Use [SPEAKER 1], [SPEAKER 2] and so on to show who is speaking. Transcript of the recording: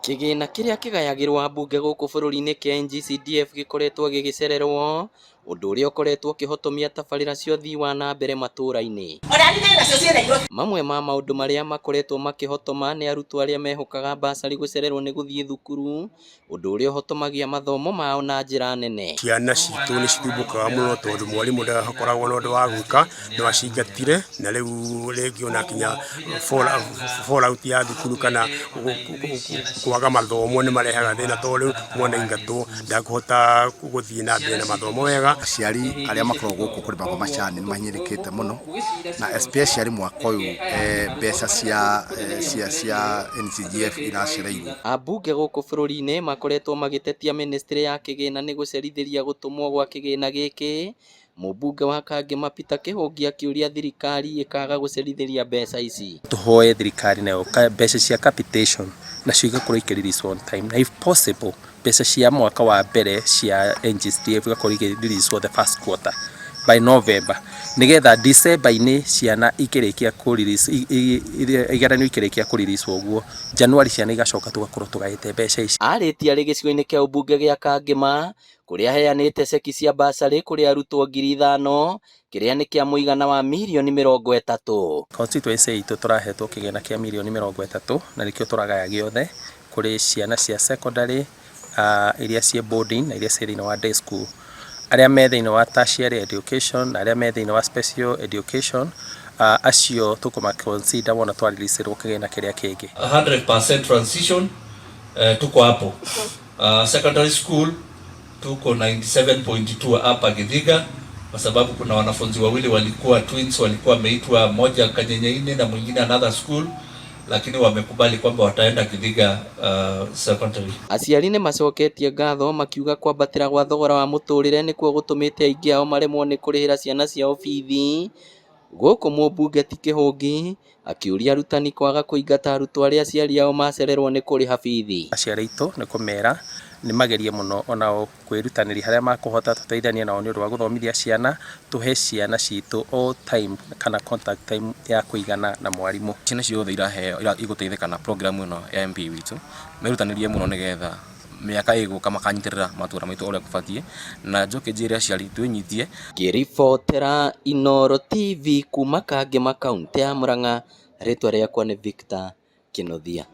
[SPEAKER 1] Kĩgĩna kĩrĩa kĩgayagĩrwo ambunge gũkũ bũrũri-inĩ kĩa NG-CDF gĩkoretwo gĩgĩcererwo, ũndũ ũrĩa ũkoretwo ũkĩhotomia tabarĩra cia ũthii wa na mbere matũũra-inĩ. Mamwe ma maũndũ marĩa makoretwo makĩhotoma nĩ arutwo arĩa mehokaga basarĩ gũcererwo nĩ gũthiĩ thukuru, ũndũ ũrĩa ũhotomagia mathomo mao na njĩra nene.
[SPEAKER 2] Ciana citũ nĩ cithumbũkaga mũno tondũ mwarimũ ndakoragwo na ũndũ wa gwĩka, nĩ wacingatire na rĩu rĩngĩ ona kinya fallout ya thukuru kana kwaga mathomo nĩ marehaga thĩna tondũ rĩu mwana aingatwo ndakũhota gũthiĩ na mbere na mathomo wega.
[SPEAKER 3] Aciari arĩa makoragwo gũkũ kũrĩ Magoma nĩ mahinyĩrĩkĩte mũno, na especially mwaka ũyũ mbeca cia NCDF iracereirwo.
[SPEAKER 1] Ambunge gũkũ bũrũri-inĩ makoretwo magĩtetia ministry ya kĩgĩna nĩ gũcerithĩria gũtũmwo gwa kĩgĩna gĩkĩ. Mũmbunge wa Kangema Peter Kĩhũngi akĩũria thirikari ĩkaga gũcerithĩria mbeca ici.
[SPEAKER 4] Tũhoe thirikari nayo mbeca cia capitation nacio igakorwo ikĩ-release on time, na if possible mbeca cia mwaka wa mbere cia NG-CDF igakorwo ikĩ-release the first quarter by November, nigetha December-inĩ ciana ikĩrĩkia kũ-release igeranio ikĩrĩkia kũ-release ũguo January ciana igacoka tugakorwo tũgaĩte mbeca ici.
[SPEAKER 1] Arĩtie arĩ gĩcigo-inĩ kĩa ũmbunge gĩa Kangema kũrĩa aheanĩte ceki cia basarĩ kũrĩ arutwo 5,000 kĩrĩa nĩ kĩa mũigana wa mirioni 30.
[SPEAKER 4] Constituency itũ tũrahetwo kĩgĩna kĩa mirioni 30 na nĩkĩo tũragaya gĩothe kũrĩ ciana cia secondary, iria cia boarding na iria cia thĩinĩ wa day school, arĩa me thĩinĩ wa tertiary education na arĩa me thĩinĩ wa special education. Acio tũkũmaconsider wona twareleaserwo kĩgĩna kĩrĩa kĩngĩ.
[SPEAKER 5] 100% transition tuko hapo. Secondary school tuko 97.2 hapa Githiga, kwa sababu kuna wanafunzi wawili walikuwa twins, walikuwa wameitwa moja Kanyenyeine na mwingine another school, lakini wamekubali kwamba wataenda Githiga secondary.
[SPEAKER 1] Aciari nĩ macoketie ngatho makiuga kwambatĩra gwa thogora wa mũtũrĩre nĩkuo gũtũmĩte aingĩ ao maremwo nĩ kũrĩhĩra ciana ciao bithi. Gũkũ mũmbunge ti Kĩhũngi akĩũria arutani kwaga kũingata arutwo arĩa aciari ao macererwo nĩ kũrĩha bithi.
[SPEAKER 4] Aciari aitũ nĩ kũmera nĩ magerie mũno onao kwĩrutanĩria harĩa makũhota, tũteithanie nao nĩ ũndũ wa gũthomithia ciana, tũhe ciana citũ all time kana contact time ya kũigana na mwarimũ.
[SPEAKER 6] Ciana ciothe igũteithĩka na program ĩno ya MP witũ, merutanĩrie mũno nĩgetha mĩaka ĩgũka makanyitĩrĩra matũũra maitũ ũrĩa kũbatiĩ, na njoke njĩre aciari twĩnyitie.
[SPEAKER 1] Ngĩribotera Inooro TV kuma Kangema kaunti ya Murang'a, rĩtwa rĩakwa nĩ Victor Kĩnothia.